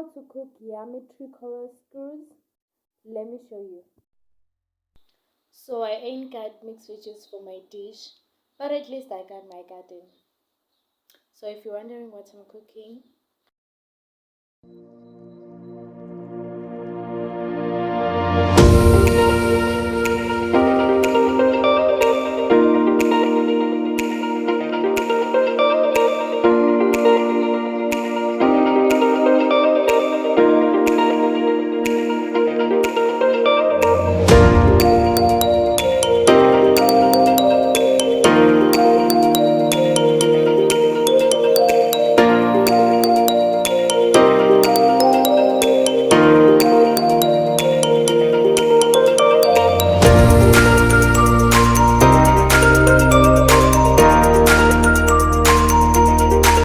how to cook yummy tricolor screws? Let me show you. So I ain't got mixed veggies for my dish, but at least I got my garden. So if you're wondering what I'm cooking,